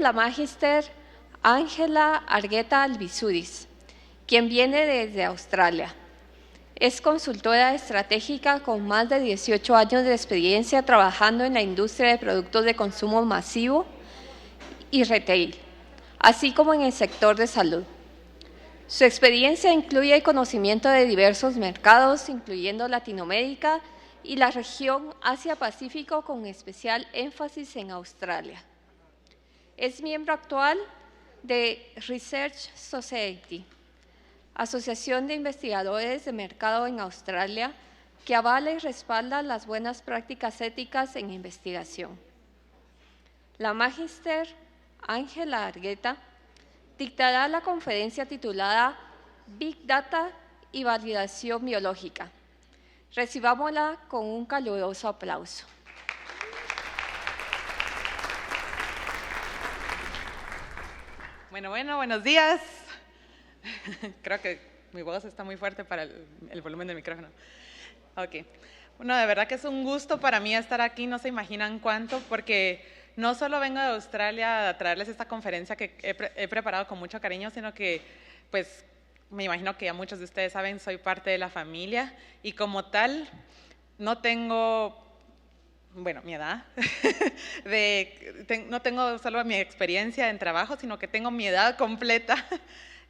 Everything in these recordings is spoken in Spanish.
la magíster Ángela Argueta Albizuris, quien viene desde Australia. Es consultora estratégica con más de 18 años de experiencia trabajando en la industria de productos de consumo masivo y retail, así como en el sector de salud. Su experiencia incluye el conocimiento de diversos mercados, incluyendo Latinoamérica y la región Asia-Pacífico, con especial énfasis en Australia. Es miembro actual de Research Society, Asociación de Investigadores de Mercado en Australia, que avala y respalda las buenas prácticas éticas en investigación. La magíster Ángela Argueta dictará la conferencia titulada Big Data y Validación Biológica. Recibámosla con un caluroso aplauso. Bueno, buenos días. Creo que mi voz está muy fuerte para el volumen del micrófono. Ok. Bueno, de verdad que es un gusto para mí estar aquí, no se imaginan cuánto, porque no solo vengo de Australia a traerles esta conferencia que he preparado con mucho cariño, sino que, pues, me imagino que ya muchos de ustedes saben, soy parte de la familia y como tal, no tengo, bueno, mi edad, no tengo solo mi experiencia en trabajo, sino que tengo mi edad completa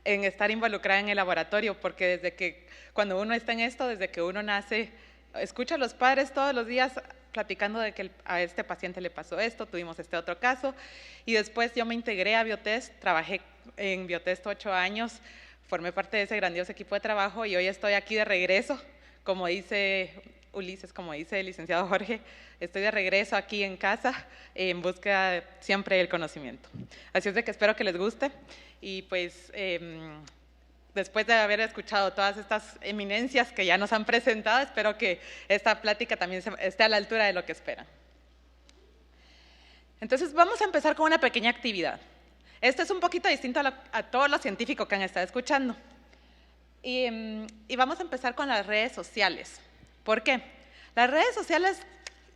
en estar involucrada en el laboratorio, porque desde que, cuando uno está en esto, desde que uno nace, escucha a los padres todos los días platicando de que a este paciente le pasó esto, tuvimos este otro caso, y después yo me integré a Biotest, trabajé en Biotest 8 años, formé parte de ese grandioso equipo de trabajo y hoy estoy aquí de regreso, como dice Ulises, como dice el licenciado Jorge, estoy de regreso aquí en casa en búsqueda siempre del conocimiento. Así es de que espero que les guste y pues después de haber escuchado todas estas eminencias que ya nos han presentado, espero que esta plática también esté a la altura de lo que esperan. Entonces vamos a empezar con una pequeña actividad. Esto es un poquito distinto a todo lo científico que han estado escuchando. Y vamos a empezar con las redes sociales. ¿Por qué? Las redes sociales,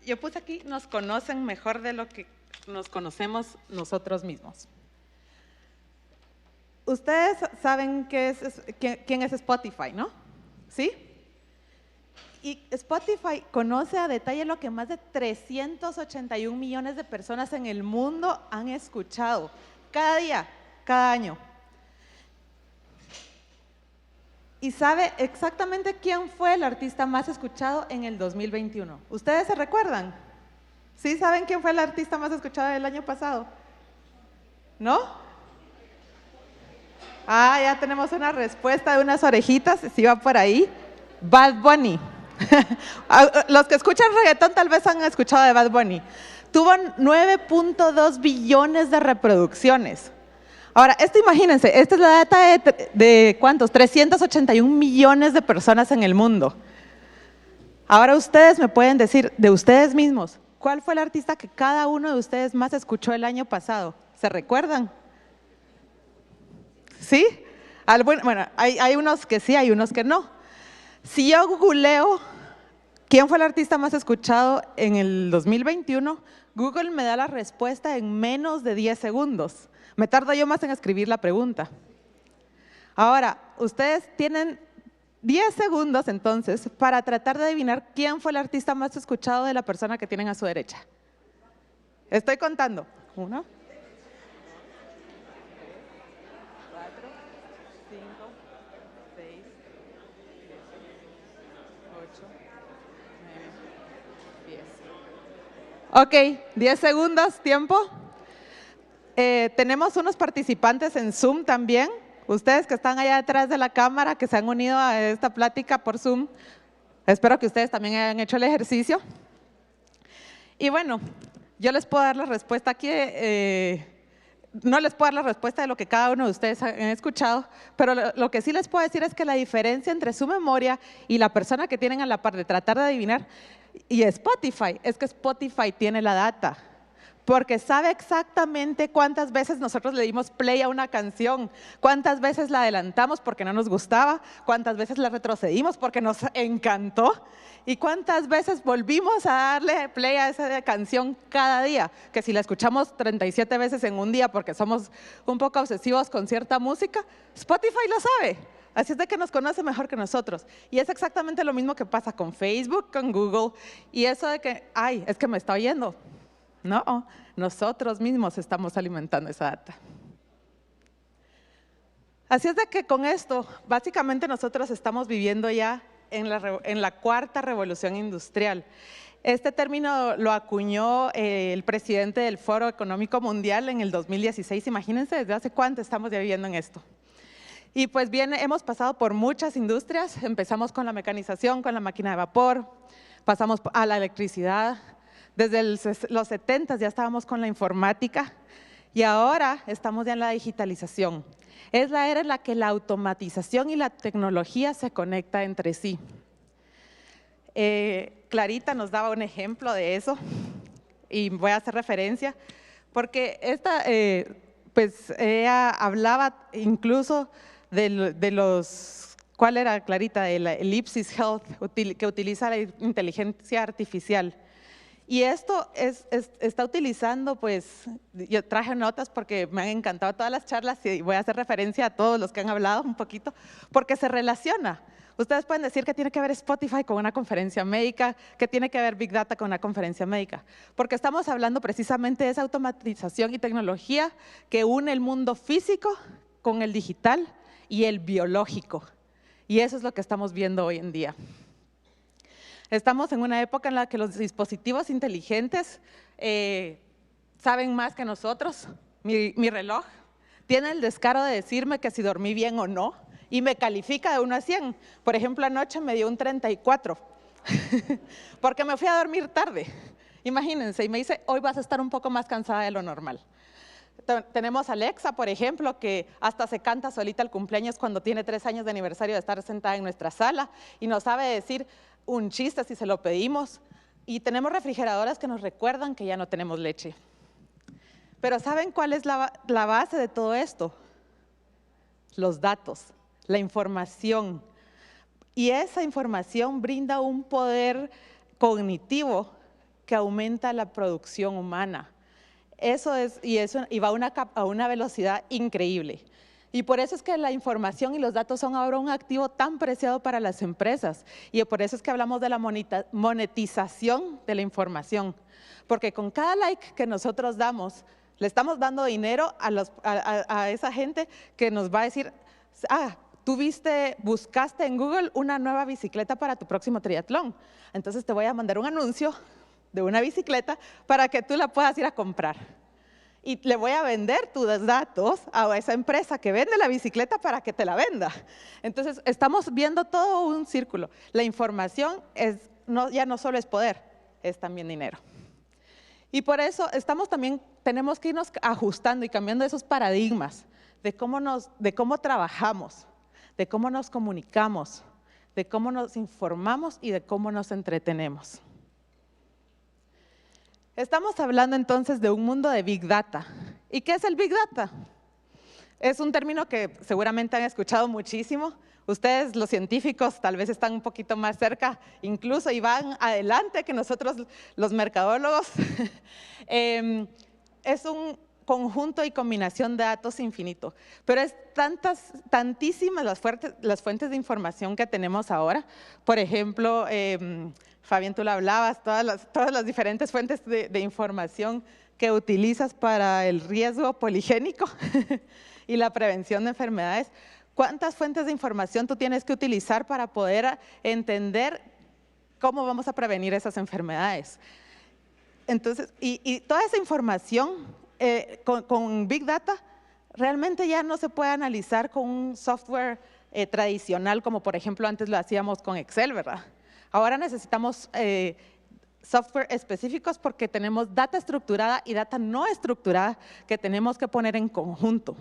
yo puse aquí, nos conocen mejor de lo que nos conocemos nosotros mismos. Ustedes saben quién es Spotify, ¿no? ¿Sí? Y Spotify conoce a detalle lo que más de 381 millones de personas en el mundo han escuchado. Cada día, cada año. ¿Y sabe exactamente quién fue el artista más escuchado en el 2021? ¿Ustedes se recuerdan? ¿Sí saben quién fue el artista más escuchado del año pasado? ¿No? Ah, ya tenemos una respuesta de unas orejitas, si va por ahí. Bad Bunny. Los que escuchan reggaetón tal vez han escuchado de Bad Bunny. Tuvo 9.2 billones de reproducciones. Ahora, esto imagínense, esta es la data de ¿cuántos? 381 millones de personas en el mundo. Ahora ustedes me pueden decir, de ustedes mismos, ¿cuál fue el artista que cada uno de ustedes más escuchó el año pasado? ¿Se recuerdan? ¿Sí? Bueno, hay unos que sí, hay unos que no. Si yo googleo quién fue el artista más escuchado en el 2021, Google me da la respuesta en menos de 10 segundos. Me tardo yo más en escribir la pregunta. Ahora, ustedes tienen 10 segundos entonces para tratar de adivinar quién fue el artista más escuchado de la persona que tienen a su derecha. Estoy contando. 1, 4, 5, 6, 8, 9, 10. Ok, 10 segundos, tiempo. Tenemos unos participantes en Zoom también. Ustedes que están allá detrás de la cámara, que se han unido a esta plática por Zoom, espero que ustedes también hayan hecho el ejercicio. Y bueno, yo les puedo dar la respuesta aquí, no les puedo dar la respuesta de lo que cada uno de ustedes han escuchado, pero lo que sí les puedo decir es que la diferencia entre su memoria y la persona que tienen a la par de tratar de adivinar y Spotify, es que Spotify tiene la data. porque sabe exactamente cuántas veces nosotros le dimos play a una canción, cuántas veces la adelantamos porque no nos gustaba, cuántas veces la retrocedimos porque nos encantó y cuántas veces volvimos a darle play a esa canción cada día, que si la escuchamos 37 veces en un día porque somos un poco obsesivos con cierta música, Spotify lo sabe. Así es de que nos conoce mejor que nosotros. Y es exactamente lo mismo que pasa con Facebook, con Google. Y eso de que, ay, es que me está oyendo. No, nosotros mismos estamos alimentando esa data. Así es de que con esto, básicamente nosotros estamos viviendo ya en la cuarta revolución industrial. Este término lo acuñó el presidente del Foro Económico Mundial en el 2016. Imagínense desde hace cuánto estamos ya viviendo en esto. Y pues bien, hemos pasado por muchas industrias. Empezamos con la mecanización, con la máquina de vapor, pasamos a la electricidad. Desde los 70 ya estábamos con la informática y ahora estamos ya en la digitalización. Es la era en la que la automatización y la tecnología se conectan entre sí. Clarita nos daba un ejemplo de eso y voy a hacer referencia porque ella hablaba incluso de los, ¿cuál era, Clarita? El Ellipsis Health, que utiliza la inteligencia artificial. Y esto está utilizando, pues, yo traje notas porque me han encantado todas las charlas y voy a hacer referencia a todos los que han hablado un poquito, porque se relaciona. Ustedes pueden decir que tiene que ver Spotify con una conferencia médica, que tiene que ver Big Data con una conferencia médica, porque estamos hablando precisamente de esa automatización y tecnología que une el mundo físico con el digital y el biológico. Y eso es lo que estamos viendo hoy en día. Estamos en una época en la que los dispositivos inteligentes saben más que nosotros. Mi reloj tiene el descaro de decirme que si dormí bien o no y me califica de 1 a 100. Por ejemplo, anoche me dio un 34 porque me fui a dormir tarde. Imagínense, y me dice, hoy vas a estar un poco más cansada de lo normal. Tenemos a Alexa, por ejemplo, que hasta se canta solita el cumpleaños cuando tiene 3 años de aniversario de estar sentada en nuestra sala y nos sabe decir un chiste si se lo pedimos. Y tenemos refrigeradoras que nos recuerdan que ya no tenemos leche. Pero ¿saben cuál es la base de todo esto? Los datos, la información. Y esa información brinda un poder cognitivo que aumenta la producción humana. Eso y va a una velocidad increíble. Y por eso es que la información y los datos son ahora un activo tan preciado para las empresas. Y por eso es que hablamos de la monetización de la información. Porque con cada like que nosotros damos, le estamos dando dinero a esa gente que nos va a decir, tú buscaste en Google una nueva bicicleta para tu próximo triatlón. Entonces te voy a mandar un anuncio de una bicicleta para que tú la puedas ir a comprar. Y le voy a vender tus datos a esa empresa que vende la bicicleta para que te la venda. Entonces, estamos viendo todo un círculo. La información ya no solo es poder, es también dinero. Y por eso tenemos que irnos ajustando y cambiando esos paradigmas de cómo trabajamos, de cómo nos comunicamos, de cómo nos informamos y de cómo nos entretenemos. Estamos hablando entonces de un mundo de Big Data. ¿Y qué es el Big Data? Es un término que seguramente han escuchado muchísimo. Ustedes, los científicos, tal vez están un poquito más cerca, incluso y van adelante que nosotros, los mercadólogos. Es un conjunto y combinación de datos infinito. Pero es tantísimas las fuentes de información que tenemos ahora. Por ejemplo, Fabián, tú lo hablabas, todas las diferentes fuentes de información que utilizas para el riesgo poligénico y la prevención de enfermedades. ¿Cuántas fuentes de información tú tienes que utilizar para poder entender cómo vamos a prevenir esas enfermedades? Entonces, y toda esa información con Big Data realmente ya no se puede analizar con un software tradicional como por ejemplo antes lo hacíamos con Excel, ¿verdad? Ahora necesitamos software específicos porque tenemos data estructurada y data no estructurada que tenemos que poner en conjunto.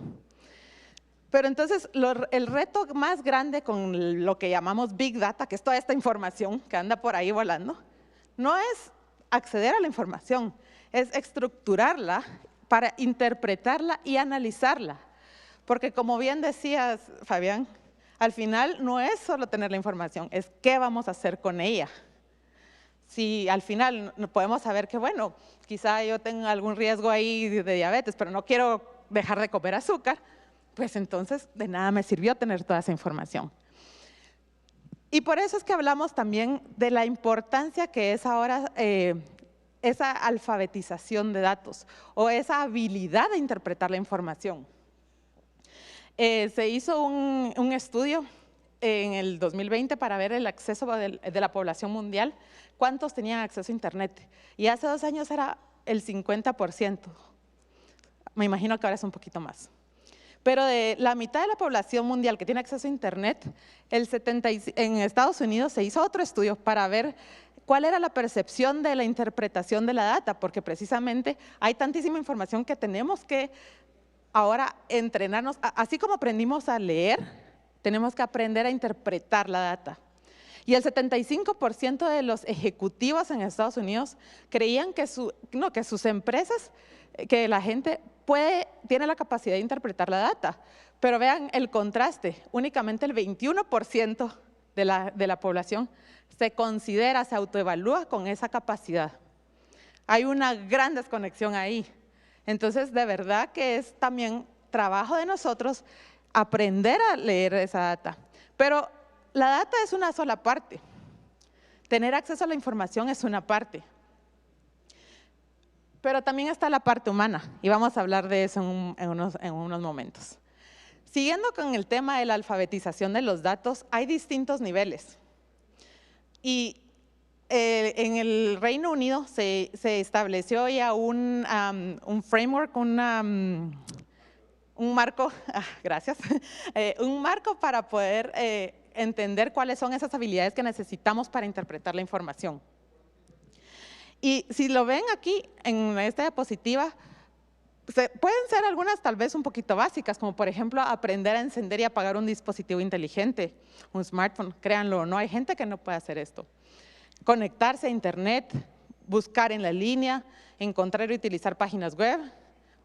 Pero entonces el reto más grande con lo que llamamos Big Data, que es toda esta información que anda por ahí volando, no es acceder a la información, es estructurarla para interpretarla y analizarla. Porque como bien decías, Fabián, al final no es solo tener la información, es qué vamos a hacer con ella. Si al final podemos saber que, bueno, quizá yo tenga algún riesgo ahí de diabetes, pero no quiero dejar de comer azúcar, pues entonces de nada me sirvió tener toda esa información. Y por eso es que hablamos también de la importancia que es ahora esa alfabetización de datos o esa habilidad de interpretar la información. Se hizo un estudio en el 2020 para ver el acceso de la población mundial, cuántos tenían acceso a Internet. Y hace 2 años era el 50%. Me imagino que ahora es un poquito más. Pero de la mitad de la población mundial que tiene acceso a Internet, en Estados Unidos se hizo otro estudio para ver cuál era la percepción de la interpretación de la data, porque precisamente hay tantísima información que tenemos que ahora entrenarnos, así como aprendimos a leer, tenemos que aprender a interpretar la data. Y el 75% de los ejecutivos en Estados Unidos creían que sus empresas, que la gente tiene la capacidad de interpretar la data. Pero vean el contraste, únicamente el 21% de la población se considera, se autoevalúa con esa capacidad. Hay una gran desconexión ahí. Entonces, de verdad que es también trabajo de nosotros aprender a leer esa data. Pero la data es una sola parte. Tener acceso a la información es una parte. Pero también está la parte humana, y vamos a hablar de eso en unos momentos. Siguiendo con el tema de la alfabetización de los datos, hay distintos niveles. Y en el Reino Unido se estableció ya un framework, un marco, gracias, un marco para poder entender cuáles son esas habilidades que necesitamos para interpretar la información. Y si lo ven aquí en esta diapositiva, pueden ser algunas tal vez un poquito básicas, como por ejemplo aprender a encender y apagar un dispositivo inteligente, un smartphone, créanlo o no, hay gente que no puede hacer esto. Conectarse a Internet, buscar en la línea, encontrar y utilizar páginas web,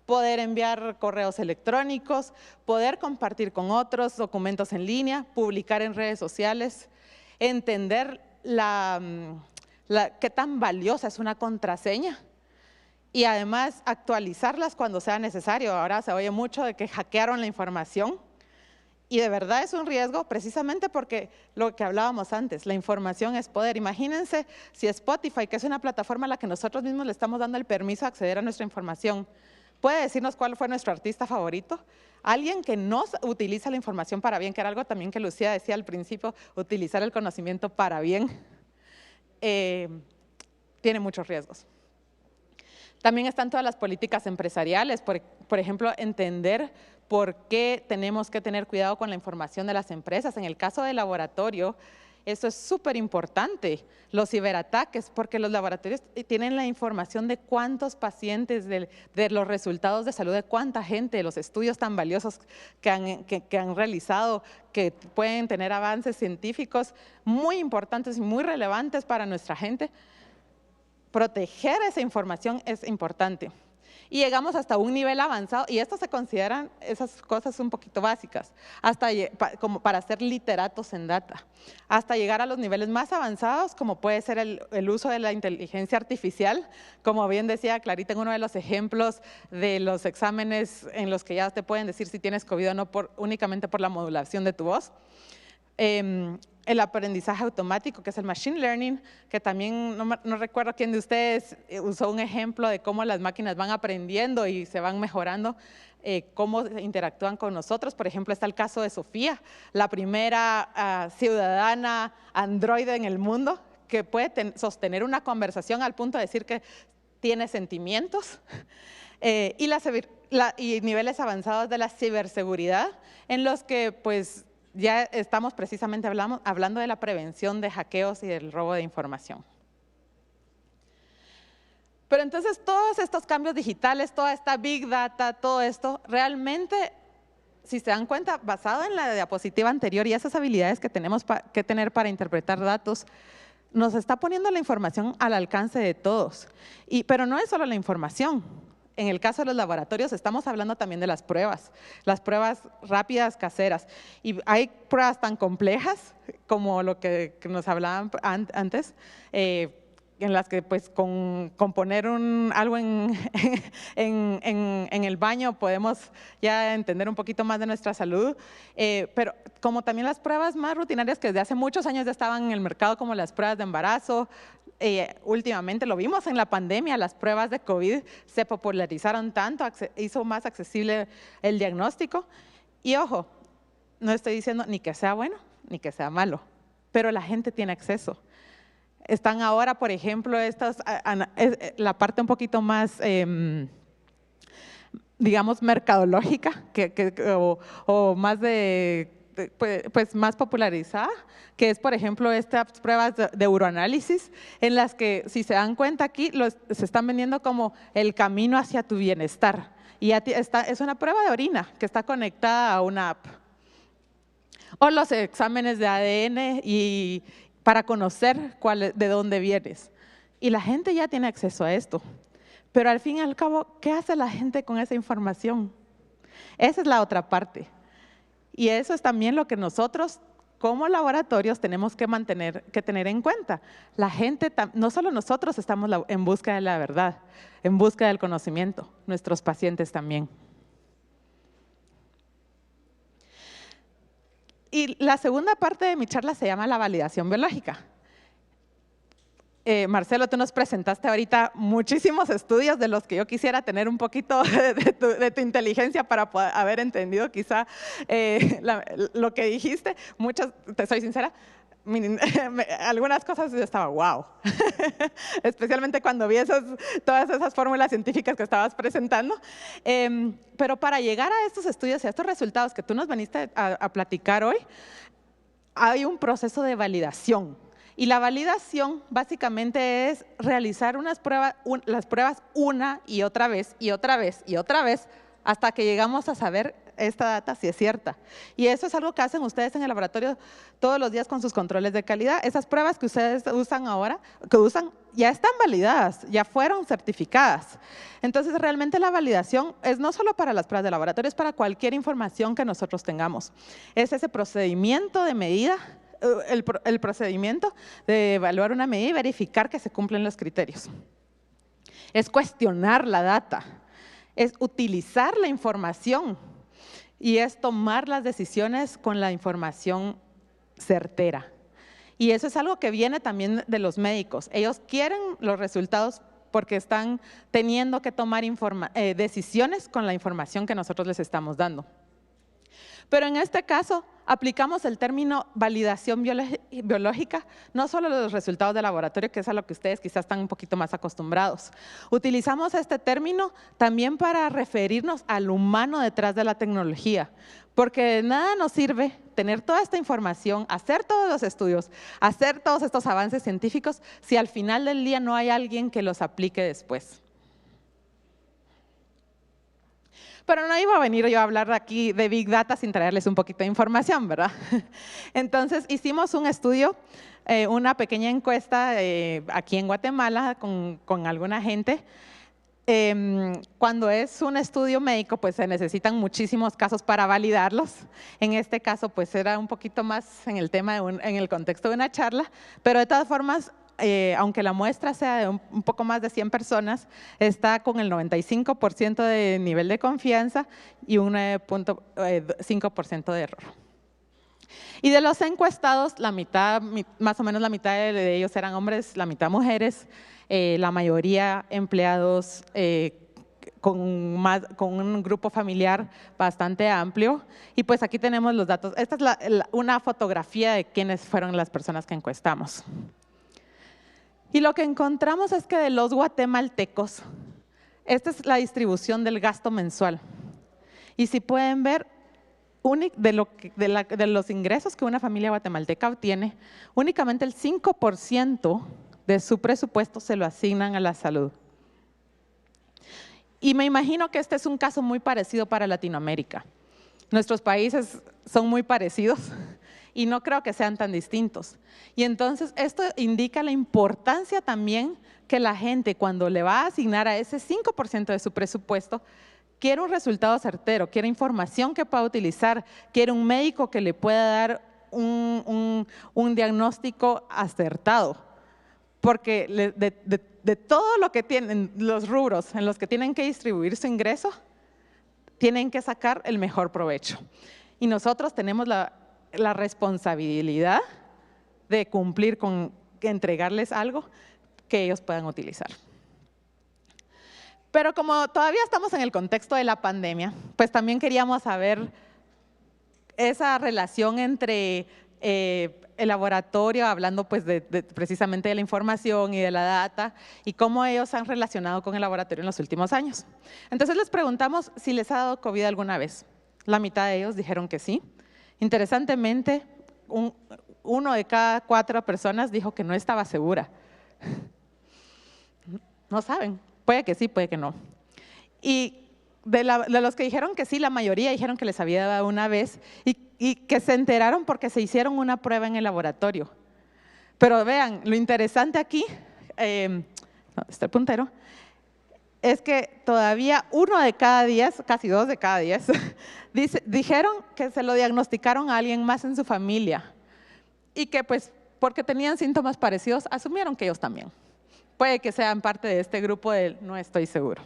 poder enviar correos electrónicos, poder compartir con otros documentos en línea, publicar en redes sociales, entender qué tan valiosa es una contraseña y además actualizarlas cuando sea necesario. Ahora se oye mucho de que hackearon la información y de verdad es un riesgo precisamente porque lo que hablábamos antes, la información es poder. Imagínense si Spotify, que es una plataforma a la que nosotros mismos le estamos dando el permiso a acceder a nuestra información, puede decirnos cuál fue nuestro artista favorito. Alguien que no utiliza la información para bien, que era algo también que Lucía decía al principio, utilizar el conocimiento para bien, tiene muchos riesgos. También están todas las políticas empresariales, por ejemplo, entender por qué tenemos que tener cuidado con la información de las empresas. En el caso del laboratorio, eso es súper importante, los ciberataques, porque los laboratorios tienen la información de cuántos pacientes, de los resultados de salud, de cuánta gente, de los estudios tan valiosos que han realizado, que pueden tener avances científicos muy importantes y muy relevantes para nuestra gente. Proteger esa información es importante. Y llegamos hasta un nivel avanzado, y esto se consideran esas cosas un poquito básicas, como para ser literatos en data, hasta llegar a los niveles más avanzados, como puede ser el uso de la inteligencia artificial, como bien decía Clarita en uno de los ejemplos de los exámenes en los que ya te pueden decir si tienes COVID o no únicamente por la modulación de tu voz. El aprendizaje automático, que es el machine learning, que también no recuerdo quién de ustedes usó un ejemplo de cómo las máquinas van aprendiendo y se van mejorando, cómo interactúan con nosotros. Por ejemplo, está el caso de Sofía, la primera ciudadana androide en el mundo que puede sostener una conversación al punto de decir que tiene sentimientos. Y niveles avanzados de la ciberseguridad, en los que pues ya estamos precisamente hablando de la prevención de hackeos y del robo de información. Pero entonces todos estos cambios digitales, toda esta Big Data, todo esto, realmente, si se dan cuenta, basado en la diapositiva anterior y esas habilidades que tenemos que tener para interpretar datos, nos está poniendo la información al alcance de todos. Pero no es solo la información. En el caso de los laboratorios estamos hablando también de las pruebas rápidas caseras. Y hay pruebas tan complejas como lo que nos hablaban antes, en las que pues con poner algo en el baño podemos ya entender un poquito más de nuestra salud, pero como también las pruebas más rutinarias que desde hace muchos años ya estaban en el mercado, como las pruebas de embarazo. Últimamente lo vimos en la pandemia, las pruebas de COVID se popularizaron tanto, hizo más accesible el diagnóstico. Y ojo, no estoy diciendo ni que sea bueno ni que sea malo, pero la gente tiene acceso. Están ahora, por ejemplo, la parte un poquito más, digamos, mercadológica o más pues más popularizada, que es, por ejemplo, estas pruebas de uroanálisis, en las que, si se dan cuenta aquí, se están vendiendo como el camino hacia tu bienestar. Y es una prueba de orina que está conectada a una app. O los exámenes de ADN y para conocer de dónde vienes. Y la gente ya tiene acceso a esto. Pero al fin y al cabo, ¿qué hace la gente con esa información? Esa es la otra parte. Y eso es también lo que nosotros, como laboratorios, tenemos que tener en cuenta. La gente, no solo nosotros estamos en busca de la verdad, en busca del conocimiento, nuestros pacientes también. Y la segunda parte de mi charla se llama la validación biológica. Marcelo, tú nos presentaste ahorita muchísimos estudios de los que yo quisiera tener un poquito de tu inteligencia para haber entendido quizá lo que dijiste. Muchas, te soy sincera, algunas cosas yo estaba wow, especialmente cuando vi todas esas fórmulas científicas que estabas presentando. Pero para llegar a estos estudios y a estos resultados que tú nos viniste a platicar hoy, hay un proceso de validación. Y la validación básicamente es realizar las pruebas una y otra vez, y otra vez, y otra vez, hasta que llegamos a saber esta data si es cierta. Y eso es algo que hacen ustedes en el laboratorio todos los días con sus controles de calidad. Esas pruebas que ustedes usan ahora, ya están validadas, ya fueron certificadas. Entonces, realmente la validación es no solo para las pruebas de laboratorio, es para cualquier información que nosotros tengamos. Es ese procedimiento de medida, el procedimiento de evaluar una medida y verificar que se cumplen los criterios. Es cuestionar la data, es utilizar la información y es tomar las decisiones con la información certera. Y eso es algo que viene también de los médicos. Ellos quieren los resultados porque están teniendo que tomar decisiones con la información que nosotros les estamos dando. Pero en este caso, aplicamos el término validación biológica, no solo los resultados de laboratorio, que es a lo que ustedes quizás están un poquito más acostumbrados. Utilizamos este término también para referirnos al humano detrás de la tecnología, porque de nada nos sirve tener toda esta información, hacer todos los estudios, hacer todos estos avances científicos, si al final del día no hay alguien que los aplique después. Pero no iba a venir yo a hablar aquí de Big Data sin traerles un poquito de información, ¿verdad? Entonces hicimos un estudio, una pequeña encuesta aquí en Guatemala con alguna gente. Cuando es un estudio médico, pues se necesitan muchísimos casos para validarlos. En este caso, pues era un poquito más en el tema, en el contexto de una charla, pero de todas formas, aunque la muestra sea de un poco más de 100 personas, está con el 95% de nivel de confianza y un 9.5% de error. Y de los encuestados, la mitad, más o menos la mitad de ellos eran hombres, la mitad mujeres, la mayoría empleados con un grupo familiar bastante amplio. Y pues aquí tenemos los datos. Esta es una fotografía de quiénes fueron las personas que encuestamos. Y lo que encontramos es que de los guatemaltecos, esta es la distribución del gasto mensual. Y si pueden ver, de los ingresos que una familia guatemalteca obtiene, únicamente el 5% de su presupuesto se lo asignan a la salud. Y me imagino que este es un caso muy parecido para Latinoamérica. Nuestros países son muy parecidos y no creo que sean tan distintos. Y entonces esto indica la importancia también que la gente, cuando le va a asignar a ese 5% de su presupuesto, quiere un resultado certero, quiere información que pueda utilizar, quiere un médico que le pueda dar un diagnóstico acertado. Porque de todo lo que tienen, los rubros en los que tienen que distribuir su ingreso, tienen que sacar el mejor provecho. Y nosotros tenemos la responsabilidad de cumplir con entregarles algo que ellos puedan utilizar. Pero como todavía estamos en el contexto de la pandemia, pues también queríamos saber esa relación entre el laboratorio, hablando pues precisamente de la información y de la data, y cómo ellos han relacionado con el laboratorio en los últimos años. Entonces les preguntamos si les ha dado COVID alguna vez. La mitad de ellos dijeron que sí. Interesantemente, 1 de cada 4 personas dijo que no estaba segura. No saben, puede que sí, puede que no. Y de los que dijeron que sí, la mayoría dijeron que les había dado una vez y que se enteraron porque se hicieron una prueba en el laboratorio. Pero vean, lo interesante aquí, está el puntero, es que todavía 1 de cada 10, casi 2 de cada 10, dijeron que se lo diagnosticaron a alguien más en su familia y que pues porque tenían síntomas parecidos, asumieron que ellos también. Puede que sean parte de este grupo del no estoy seguro.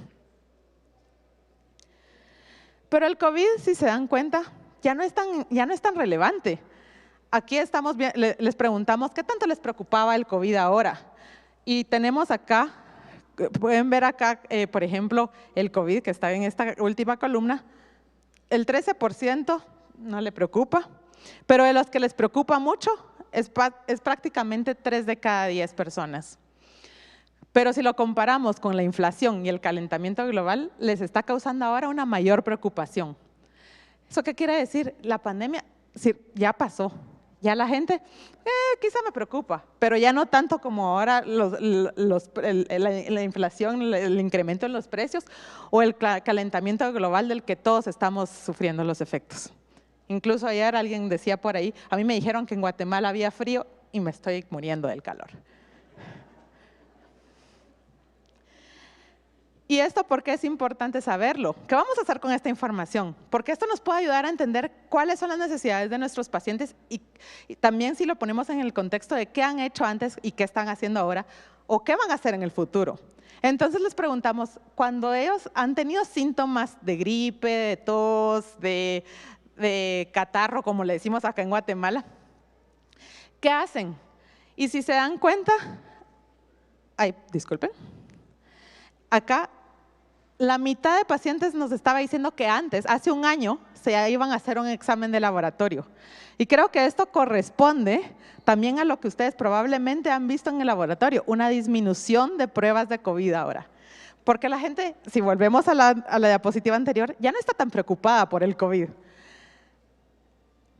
Pero el COVID, si se dan cuenta, ya no es tan relevante. Aquí les preguntamos qué tanto les preocupaba el COVID ahora. Y tenemos acá, pueden ver acá, por ejemplo, el COVID que está en esta última columna. El 13% no le preocupa, pero de los que les preocupa mucho es prácticamente 3 de cada 10 personas. Pero si lo comparamos con la inflación y el calentamiento global, les está causando ahora una mayor preocupación. ¿Eso qué quiere decir? La pandemia ya pasó. Ya la gente, quizá me preocupa, pero ya no tanto como ahora la inflación, el incremento en los precios o el calentamiento global del que todos estamos sufriendo los efectos. Incluso ayer alguien decía por ahí, a mí me dijeron que en Guatemala había frío y me estoy muriendo del calor. ¿Y esto por qué es importante saberlo? ¿Qué vamos a hacer con esta información? Porque esto nos puede ayudar a entender cuáles son las necesidades de nuestros pacientes y también si lo ponemos en el contexto de qué han hecho antes y qué están haciendo ahora o qué van a hacer en el futuro. Entonces les preguntamos, cuando ellos han tenido síntomas de gripe, de tos, de catarro, como le decimos acá en Guatemala, ¿qué hacen? Y si se dan cuenta, disculpen, acá la mitad de pacientes nos estaba diciendo que antes, hace un año, se iban a hacer un examen de laboratorio. Y creo que esto corresponde también a lo que ustedes probablemente han visto en el laboratorio, una disminución de pruebas de COVID ahora. Porque la gente, si volvemos a la diapositiva anterior, ya no está tan preocupada por el COVID.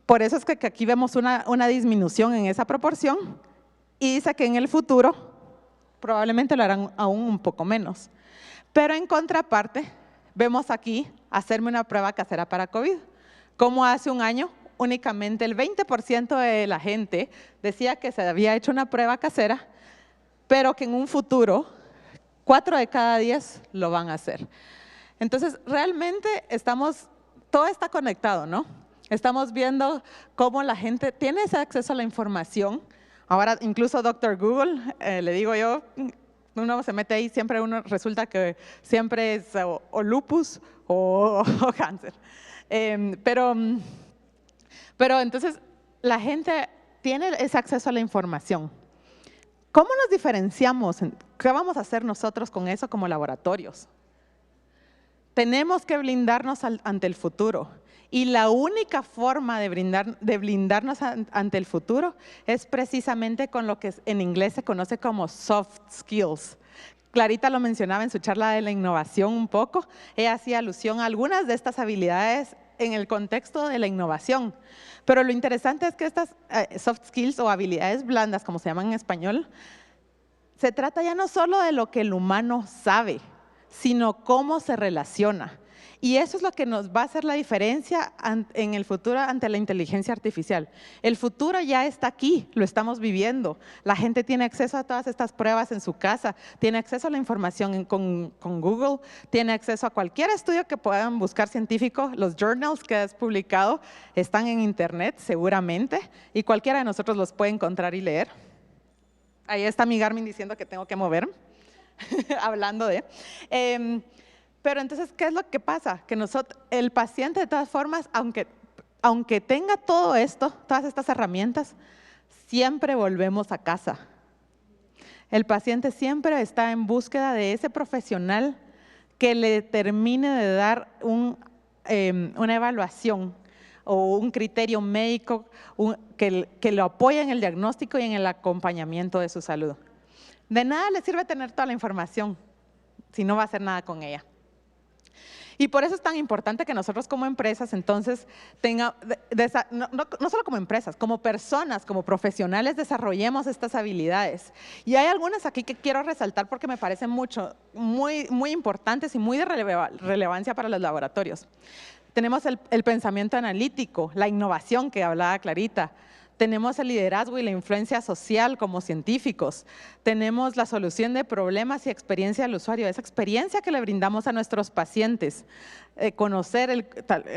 Por eso es que aquí vemos una disminución en esa proporción y dice que en el futuro probablemente lo harán aún un poco menos. Pero en contraparte, vemos aquí hacerme una prueba casera para COVID. Como hace un año, únicamente el 20% de la gente decía que se había hecho una prueba casera, pero que en un futuro, 4 de cada 10 lo van a hacer. Entonces, realmente todo está conectado, ¿no? Estamos viendo cómo la gente tiene ese acceso a la información. Ahora, incluso Dr. Google, le digo yo, uno se mete ahí, siempre resulta que siempre es o lupus o cáncer. Pero entonces la gente tiene ese acceso a la información. ¿Cómo nos diferenciamos? ¿Qué vamos a hacer nosotros con eso como laboratorios? Tenemos que blindarnos ante el futuro. Y la única forma de blindarnos ante el futuro es precisamente con lo que en inglés se conoce como soft skills. Clarita lo mencionaba en su charla de la innovación un poco. Ella hacía alusión a algunas de estas habilidades en el contexto de la innovación. Pero lo interesante es que estas soft skills o habilidades blandas, como se llaman en español, se trata ya no solo de lo que el humano sabe, sino cómo se relaciona. Y eso es lo que nos va a hacer la diferencia en el futuro ante la inteligencia artificial. El futuro ya está aquí, lo estamos viviendo. La gente tiene acceso a todas estas pruebas en su casa, tiene acceso a la información con Google, tiene acceso a cualquier estudio que puedan buscar científico. Los journals que has publicado están en internet seguramente y cualquiera de nosotros los puede encontrar y leer. Ahí está mi Garmin diciendo que tengo que moverme, hablando de… pero entonces, ¿qué es lo que pasa? Que el paciente, de todas formas, aunque tenga todo esto, todas estas herramientas, siempre volvemos a casa. El paciente siempre está en búsqueda de ese profesional que le termine de dar una evaluación o un criterio médico que lo apoye en el diagnóstico y en el acompañamiento de su salud. De nada le sirve tener toda la información si no va a hacer nada con ella. Y por eso es tan importante que nosotros como empresas, entonces, no solo como empresas, como personas, como profesionales, desarrollemos estas habilidades. Y hay algunas aquí que quiero resaltar porque me parecen muy importantes y muy de relevancia para los laboratorios. Tenemos el pensamiento analítico, la innovación que hablaba Clarita. Tenemos el liderazgo y la influencia social como científicos. Tenemos la solución de problemas y experiencia del usuario, esa experiencia que le brindamos a nuestros pacientes. Conocer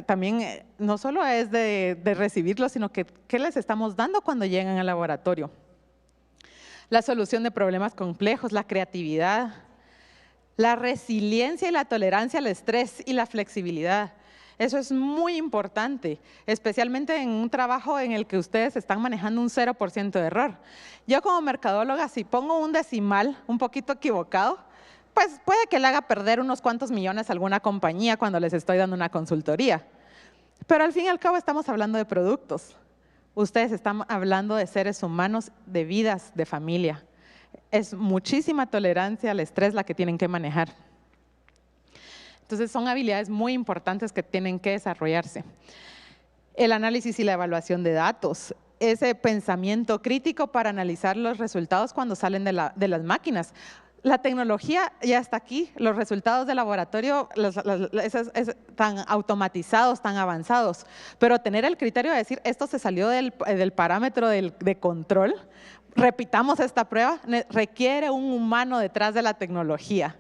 también no solo es de recibirlos, sino que qué les estamos dando cuando llegan al laboratorio. La solución de problemas complejos, la creatividad, la resiliencia y la tolerancia al estrés y la flexibilidad. Eso es muy importante, especialmente en un trabajo en el que ustedes están manejando un 0% de error. Yo como mercadóloga, si pongo un decimal un poquito equivocado, pues puede que le haga perder unos cuantos millones a alguna compañía cuando les estoy dando una consultoría. Pero al fin y al cabo estamos hablando de productos. Ustedes están hablando de seres humanos, de vidas, de familia. Es muchísima tolerancia al estrés la que tienen que manejar. Entonces son habilidades muy importantes que tienen que desarrollarse. El análisis y la evaluación de datos, ese pensamiento crítico para analizar los resultados cuando salen de las máquinas. La tecnología ya está aquí, los resultados de laboratorio están automatizados, tan avanzados, pero tener el criterio de decir esto se salió del parámetro de control, repitamos esta prueba, requiere un humano detrás de la tecnología.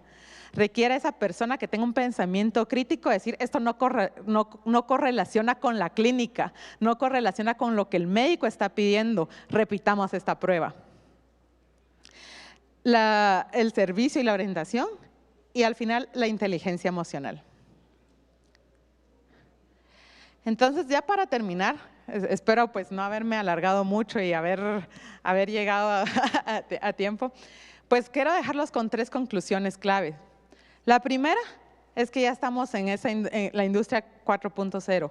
Requiere esa persona que tenga un pensamiento crítico, decir esto no correlaciona con la clínica, no correlaciona con lo que el médico está pidiendo, repitamos esta prueba. El servicio y la orientación y al final la inteligencia emocional. Entonces ya para terminar, espero pues no haberme alargado mucho y haber llegado a tiempo, pues quiero dejarlos con 3 conclusiones clave. La primera es que ya estamos en la industria 4.0.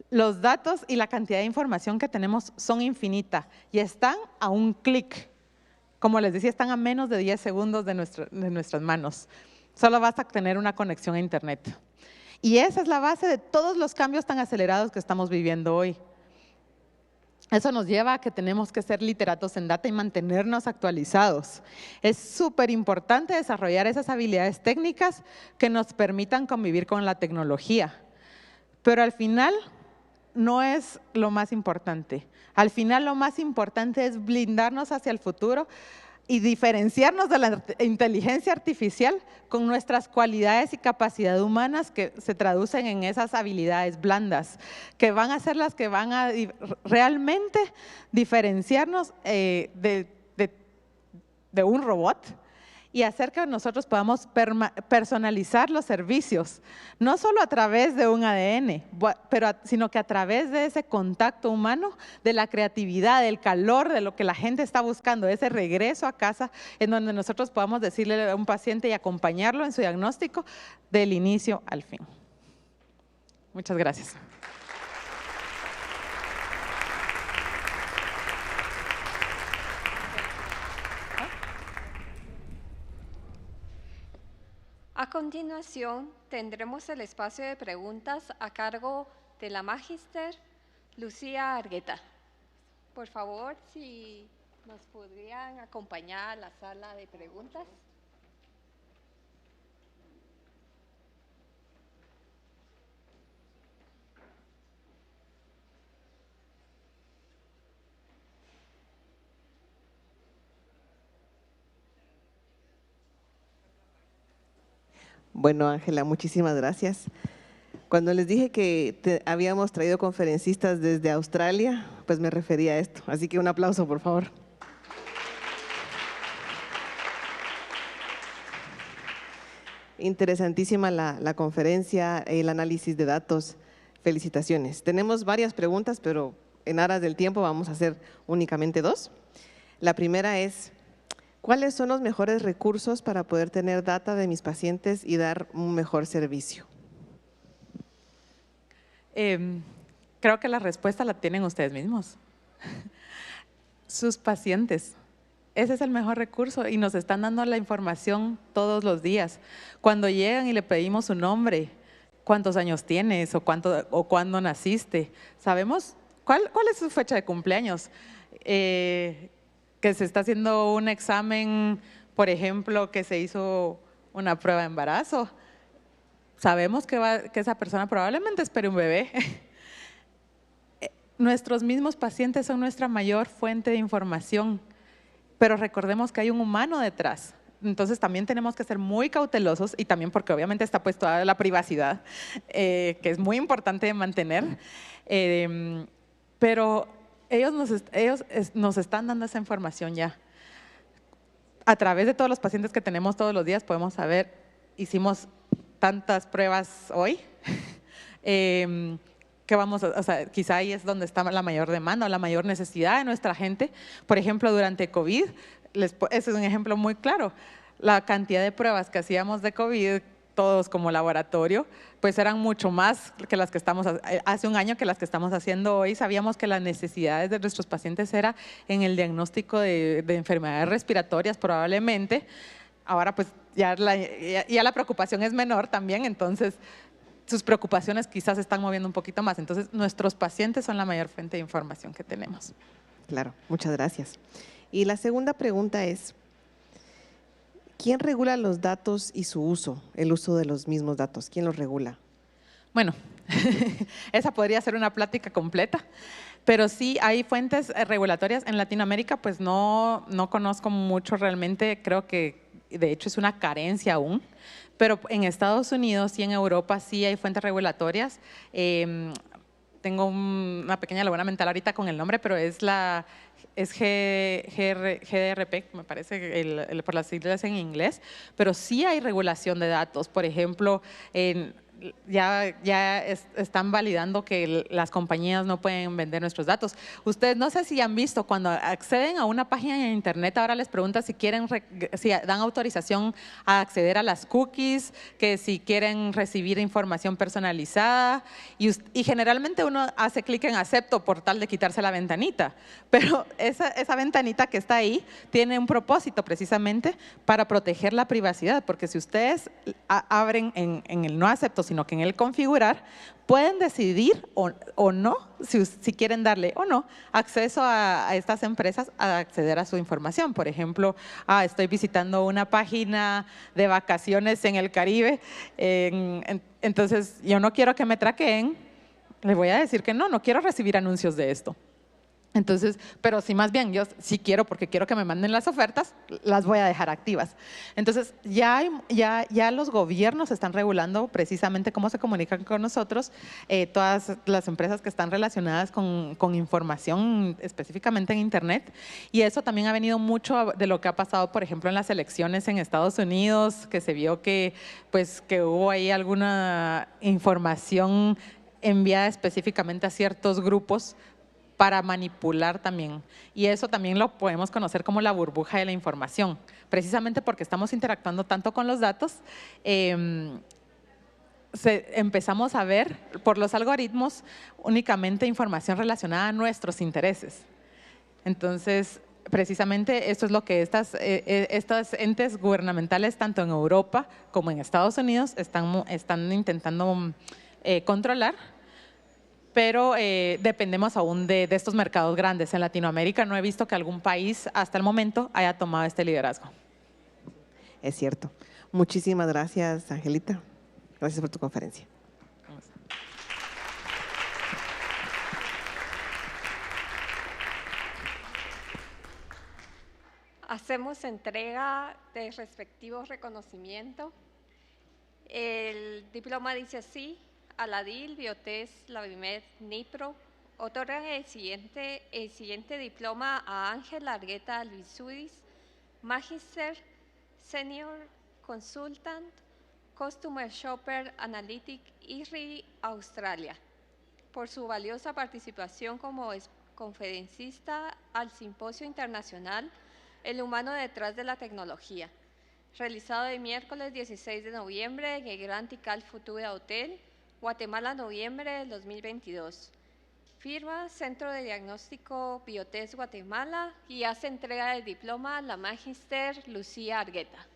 Los datos y la cantidad de información que tenemos son infinitas y están a un clic. Como les decía, están a menos de 10 segundos de nuestras manos. Solo basta tener una conexión a internet. Y esa es la base de todos los cambios tan acelerados que estamos viviendo hoy. Eso nos lleva a que tenemos que ser literatos en data y mantenernos actualizados. Es súper importante desarrollar esas habilidades técnicas que nos permitan convivir con la tecnología. Pero al final no es lo más importante. Al final lo más importante es blindarnos hacia el futuro y diferenciarnos de la inteligencia artificial con nuestras cualidades y capacidades humanas que se traducen en esas habilidades blandas, que van a ser las que van a realmente diferenciarnos de un robot y hacer que nosotros podamos personalizar los servicios, no solo a través de un ADN, sino que a través de ese contacto humano, de la creatividad, del calor, de lo que la gente está buscando, ese regreso a casa, en donde nosotros podamos decirle a un paciente y acompañarlo en su diagnóstico del inicio al fin. Muchas gracias. A continuación, tendremos el espacio de preguntas a cargo de la magíster Lucía Argueta. Por favor, si nos podrían acompañar a la sala de preguntas. Bueno, Ángela, muchísimas gracias. Cuando les dije que habíamos traído conferencistas desde Australia, pues me refería a esto. Así que un aplauso, por favor. Interesantísima la conferencia, el análisis de datos. Felicitaciones. Tenemos varias preguntas, pero en aras del tiempo vamos a hacer únicamente 2. La primera es, ¿cuáles son los mejores recursos para poder tener data de mis pacientes y dar un mejor servicio? Creo que la respuesta la tienen ustedes mismos. Sus pacientes. Ese es el mejor recurso y nos están dando la información todos los días. Cuando llegan y le pedimos su nombre, cuántos años tienes o cuándo naciste, sabemos cuál es su fecha de cumpleaños, que se está haciendo un examen, por ejemplo, que se hizo una prueba de embarazo. Sabemos que esa persona probablemente espere un bebé. Nuestros mismos pacientes son nuestra mayor fuente de información, pero recordemos que hay un humano detrás. Entonces también tenemos que ser muy cautelosos y también porque obviamente está puesto a la privacidad, que es muy importante de mantener, pero ellos nos están dando esa información ya. A través de todos los pacientes que tenemos todos los días podemos saber, hicimos tantas pruebas hoy, quizá ahí es donde está la mayor demanda o la mayor necesidad de nuestra gente. Por ejemplo, durante COVID, ese es un ejemplo muy claro. La cantidad de pruebas que hacíamos de COVID, todos como laboratorio, pues eran mucho más que las que estamos hace un año que las que estamos haciendo hoy. Sabíamos que las necesidades de nuestros pacientes era en el diagnóstico de enfermedades respiratorias probablemente. Ahora pues ya la preocupación es menor también, entonces sus preocupaciones quizás se están moviendo un poquito más. Entonces, nuestros pacientes son la mayor fuente de información que tenemos. Claro, muchas gracias. Y la segunda pregunta es, ¿quién regula los datos y su uso, el uso de los mismos datos? ¿Quién los regula? Bueno, esa podría ser una plática completa, pero sí hay fuentes regulatorias. En Latinoamérica, pues no conozco mucho realmente, creo que de hecho es una carencia aún. Pero en Estados Unidos y en Europa sí hay fuentes regulatorias. Tengo una pequeña laguna mental ahorita con el nombre, pero es GDRP, me parece, por las siglas en inglés. Pero sí hay regulación de datos. Por ejemplo, ya están validando que las compañías no pueden vender nuestros datos. Ustedes no sé si han visto, cuando acceden a una página en internet, ahora les pregunta si dan autorización a acceder a las cookies, que si quieren recibir información personalizada y generalmente uno hace clic en acepto por tal de quitarse la ventanita, pero esa ventanita que está ahí tiene un propósito precisamente para proteger la privacidad, porque si ustedes abren en el no acepto, sino que en el configurar, pueden decidir o no, si quieren darle o no acceso a estas empresas a acceder a su información. Por ejemplo, estoy visitando una página de vacaciones en el Caribe, entonces yo no quiero que me traqueen, le voy a decir que no quiero recibir anuncios de esto. Entonces, pero si más bien yo sí quiero, porque quiero que me manden las ofertas, las voy a dejar activas. Entonces, ya los gobiernos están regulando precisamente cómo se comunican con nosotros, todas las empresas que están relacionadas con información específicamente en internet, y eso también ha venido mucho de lo que ha pasado, por ejemplo, en las elecciones en Estados Unidos, que se vio que hubo ahí alguna información enviada específicamente a ciertos grupos para manipular también. Y eso también lo podemos conocer como la burbuja de la información. Precisamente porque estamos interactuando tanto con los datos, empezamos a ver por los algoritmos únicamente información relacionada a nuestros intereses. Entonces, precisamente esto es lo que estos entes gubernamentales, tanto en Europa como en Estados Unidos, están intentando controlar. Pero dependemos aún de estos mercados grandes. En Latinoamérica no he visto que algún país hasta el momento haya tomado este liderazgo. Es cierto. Muchísimas gracias, Angelita. Gracias por tu conferencia. Hacemos entrega de respectivos reconocimientos. El diploma dice así: Aladil, Biotest, Lavimed, Nipro otorgan el siguiente diploma a Ángela Argueta Alvisudis, Magister Senior Consultant, Customer Shopper Analytic IRRI Australia, por su valiosa participación como conferencista al Simposio Internacional El Humano Detrás de la Tecnología, realizado el miércoles 16 de noviembre en el Grand Tikal Futura Hotel, Guatemala, noviembre del 2022. Firma Centro de Diagnóstico Biotest Guatemala y hace entrega del diploma la Magister Lucía Argueta.